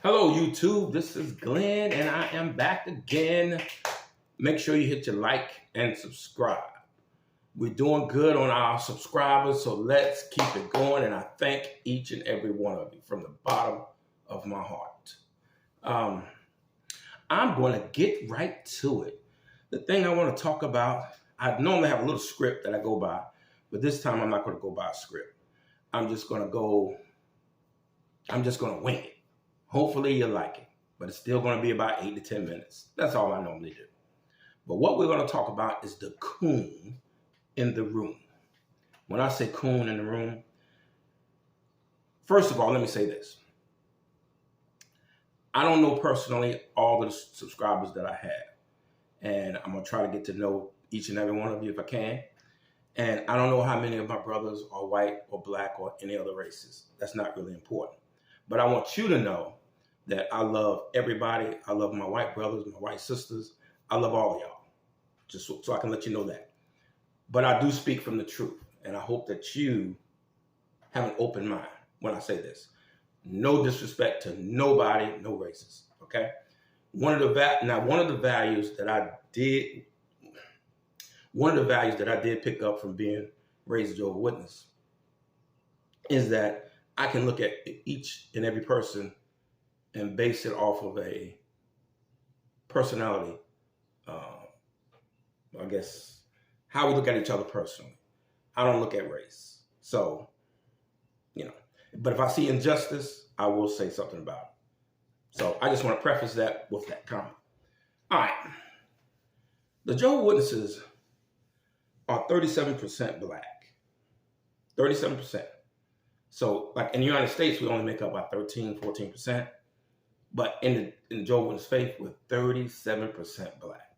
Hello, YouTube. This is Glenn, and I am back again. Make sure you hit your like and subscribe. We're doing good on our subscribers, so let's keep it going. And I thank each and every one of you from the bottom of my heart. I'm going to get right to it. The thing I want to talk about, I normally have a little script that I go by, but this time I'm not going to go by a script. I'm just going to wing it. Hopefully you like it, but it's still going to be about 8 to 10 minutes. That's all I normally do. But what we're going to talk about is the coon in the room. When I say coon in the room, first of all, let me say this. I don't know personally all the subscribers that I have, and I'm going to try to get to know each and every one of you if I can. And I don't know how many of my brothers are white or black or any other races. That's not really important. But I want you to know that I love everybody. I love my white brothers, my white sisters. I love all of y'all, just so I can let you know that. But I do speak from the truth, and I hope that you have an open mind when I say this. No disrespect to nobody, no races, okay? One of the values that I did pick up from being raised a Jehovah's Witness is that I can look at each and every person and base it off of a personality, I guess, how we look at each other personally. I don't look at race. So, but if I see injustice, I will say something about it. So I just want to preface that with that comment. All right. The Jehovah's Witnesses are 37% black. 37%. So, like in the United States, we only make up about 13, 14%. But in the Jehovah's Witness faith, we're 37% black.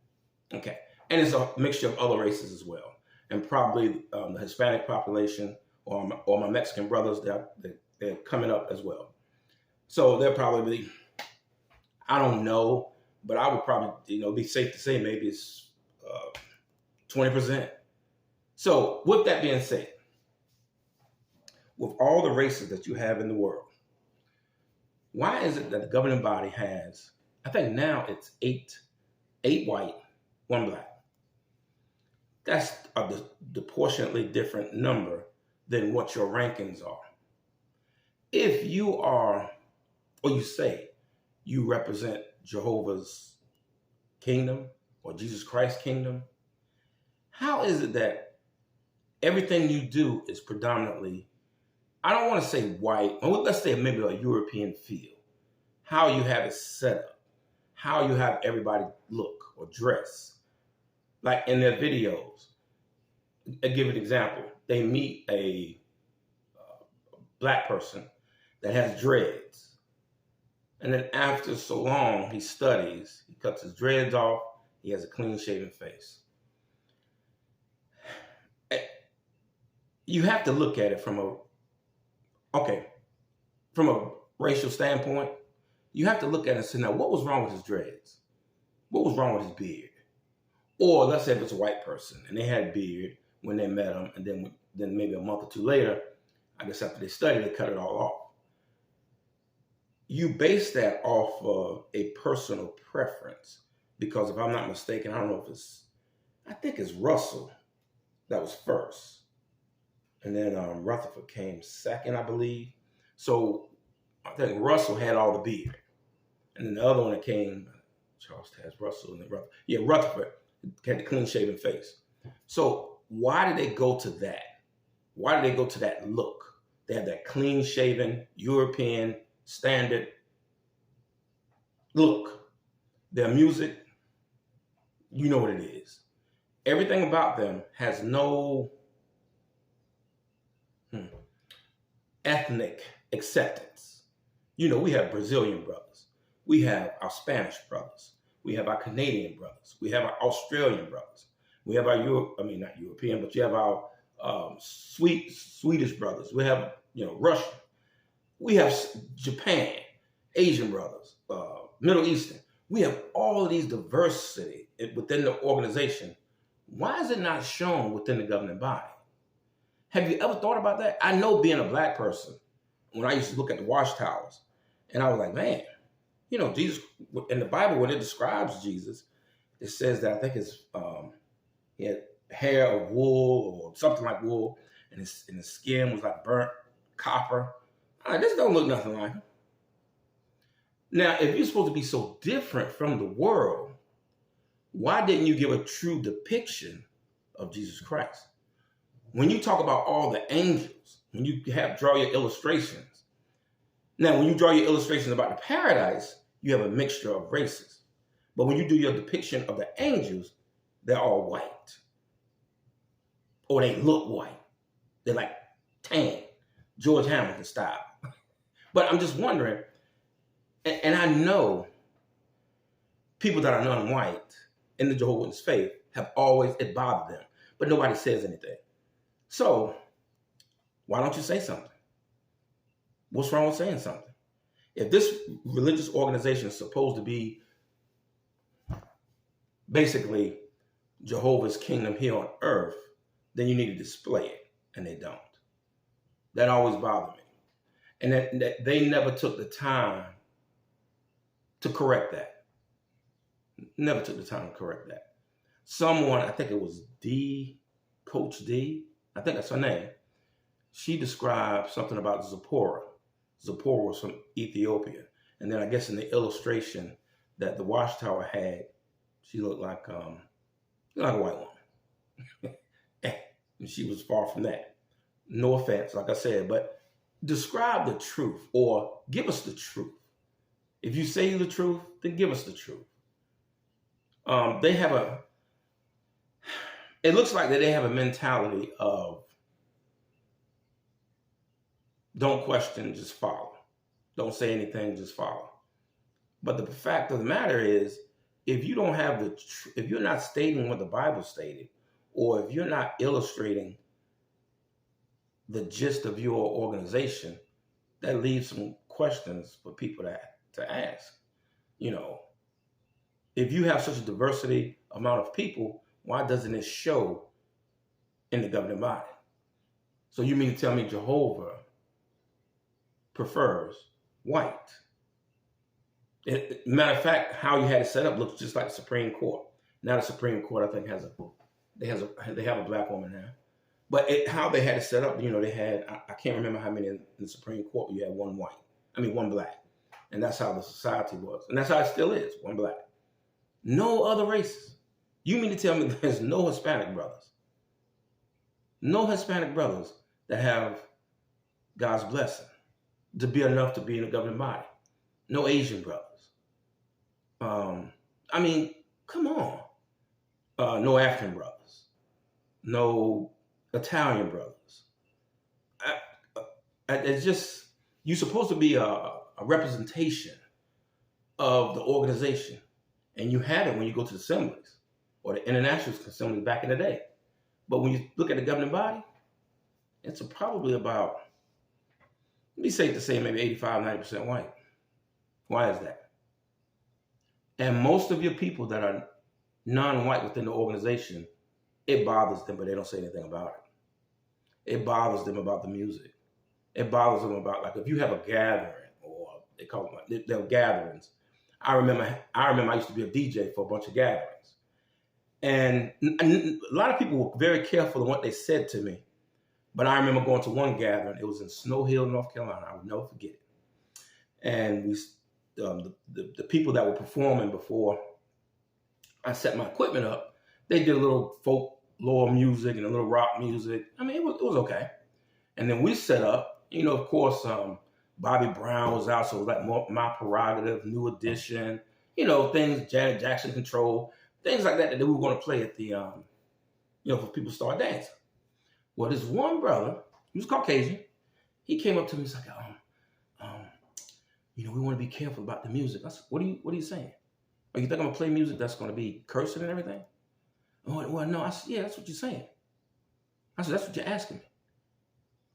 Okay. And it's a mixture of other races as well. And probably the Hispanic population or my Mexican brothers, they're coming up as well. So they're probably, I don't know, but I would probably, be safe to say maybe it's 20%. So with that being said, with all the races that you have in the world, why is it that the governing body has, I think now it's eight white, 1 black? That's a proportionately different number than what your rankings are. If you are, or you say you represent Jehovah's kingdom or Jesus Christ's kingdom, how is it that everything you do is predominantly, I don't want to say white, or let's say maybe a European feel, how you have it set up, how you have everybody look or dress. Like in their videos, I'll give you an example. They meet a black person that has dreads. And then after so long, he studies, he cuts his dreads off, he has a clean shaven face. You have to look at it from a racial standpoint. You have to look at it and say, now, what was wrong with his dreads? What was wrong with his beard? Or let's say if it's a white person and they had a beard when they met him, and then maybe a month or two later, I guess after they studied, they cut it all off. You base that off of a personal preference, because if I'm not mistaken, I don't know if I think it's Russell that was first. And then Rutherford came second, I believe. So I think Russell had all the beard. And then the other one that came, Charles has Russell and then Rutherford. Yeah, Rutherford had the clean shaven face. So why did they go to that? Why did they go to that look? They had that clean shaven, European standard look. Their music, you know what it is. Everything about them has no ethnic acceptance. We have Brazilian brothers. We have our Spanish brothers. We have our Canadian brothers. We have our Australian brothers. We have our not European, but you have our Swedish brothers. We have, Russian. We have Japan, Asian brothers, Middle Eastern. We have all of these diversity within the organization. Why is it not shown within the governing body? Have you ever thought about that? I know being a black person, when I used to look at the watchtowers, and I was like, man, Jesus, in the Bible, when it describes Jesus, it says that I think he had hair of wool or something like wool, and his skin was like burnt copper. This don't look nothing like him. Now, if you're supposed to be so different from the world, why didn't you give a true depiction of Jesus Christ? When you talk about all the angels, when you draw your illustrations, now when you draw your illustrations about the paradise, you have a mixture of races. But when you do your depiction of the angels, they're all white. Or they look white. They're like tan, George Hamilton style. But I'm just wondering, and I know people that are non-white in the Jehovah's Witness faith have always, it bothered them, but nobody says anything. So why don't you say something? What's wrong with saying something? If this religious organization is supposed to be basically Jehovah's kingdom here on earth, then you need to display it, and they don't. That always bothered me. And that they never took the time to correct that. Never took the time to correct that. Someone, I think it was Coach D, I think that's her name, she described something about Zipporah. Zipporah was from Ethiopia. And then I guess in the illustration that the watchtower had, she looked like a white woman. And she was far from that. No offense, like I said, but describe the truth or give us the truth. If you say the truth, then give us the truth. It looks like that they have a mentality of don't question, just follow. Don't say anything, just follow. But the fact of the matter is, if you don't have if you're not stating what the Bible stated, or if you're not illustrating the gist of your organization, that leaves some questions for people to ask. If you have such a diversity amount of people, why doesn't it show in the governing body? So you mean to tell me Jehovah prefers white? Matter of fact, how you had it set up looks just like the Supreme Court. Now the Supreme Court, I think, they have a black woman now. But how they had it set up, they had, I can't remember how many in the Supreme Court. You had one black. And that's how the society was. And that's how it still is, one black. No other races. You mean to tell me there's no Hispanic brothers? No Hispanic brothers that have God's blessing to be enough to be in the governing body. No Asian brothers. Come on. No African brothers. No Italian brothers. It's just, you're supposed to be a representation of the organization. And you have it when you go to the assemblies or the international assemblies back in the day. But when you look at the governing body, it's probably about, let me safe to say, maybe 85, 90% white. Why is that? And most of your people that are non-white within the organization, it bothers them, but they don't say anything about it. It bothers them about the music. It bothers them about, like, if you have a gathering, or they call them, they're gatherings. I remember I used to be a DJ for a bunch of gatherings. And a lot of people were very careful in what they said to me. But I remember going to one gathering. It was in Snow Hill, North Carolina. I would never forget it. And the people that were performing before I set my equipment up, they did a little folklore music and a little rock music. It was okay. And then we set up, of course, Bobby Brown was out, so it was like My Prerogative, New Edition, things, Janet Jackson Control, things like that we were going to play at the, for people to start dancing. Well, this one brother, he was Caucasian, he came up to me, he's like, we want to be careful about the music. I said, what are you saying? Oh, you think I'm going to play music that's going to be cursing and everything? Oh, well, no. I said, yeah, that's what you're saying. I said, that's what you're asking me.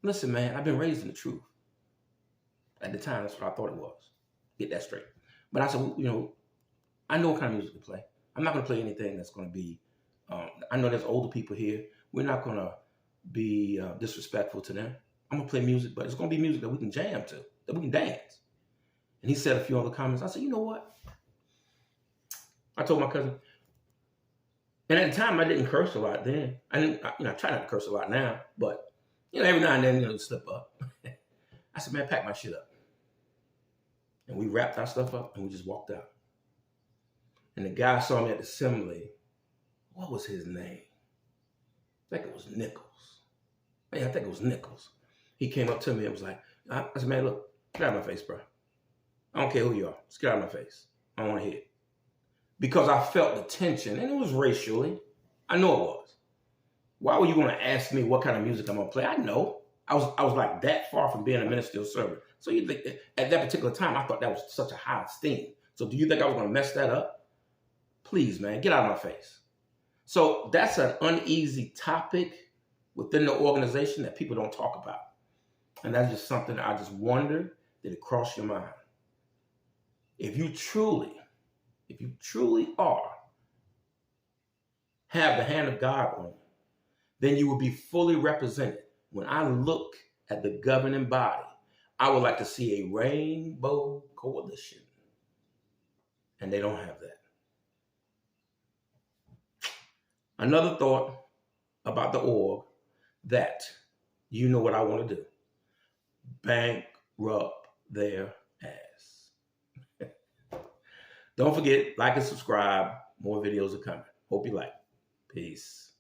Listen, man, I've been raised in the truth. At the time, that's what I thought it was. Get that straight. But I said, I know what kind of music to play. I'm not going to play anything that's going to be, I know there's older people here. We're not going to be disrespectful to them. I'm going to play music, but it's going to be music that we can jam to, that we can dance. And he said a few other comments. I said, you know what? I told my cousin, and at the time I didn't curse a lot then. I try not to curse a lot now, but every now and then, slip up. I said, man, pack my shit up. And we wrapped our stuff up and we just walked out. And the guy saw me at the assembly. What was his name? I think it was Nichols. Yeah, I think it was Nichols. He came up to me and was like, I said, man, look, get out of my face, bro. I don't care who you are. Just get out of my face. I don't want to hear it. Because I felt the tension, and it was racially. I know it was. Why were you going to ask me what kind of music I'm going to play? I know. I was like that far from being a ministerial servant. So you think at that particular time, I thought that was such a high esteem. So do you think I was going to mess that up? Please, man, get out of my face. So that's an uneasy topic within the organization that people don't talk about. And that's just something that I just wonder, did it cross your mind? If you truly have the hand of God on you, then you will be fully represented. When I look at the governing body, I would like to see a rainbow coalition. And they don't have that. Another thought about the org that you know what I want to do. Bankrupt their ass. Don't forget, like and subscribe. More videos are coming. Hope you like. Peace.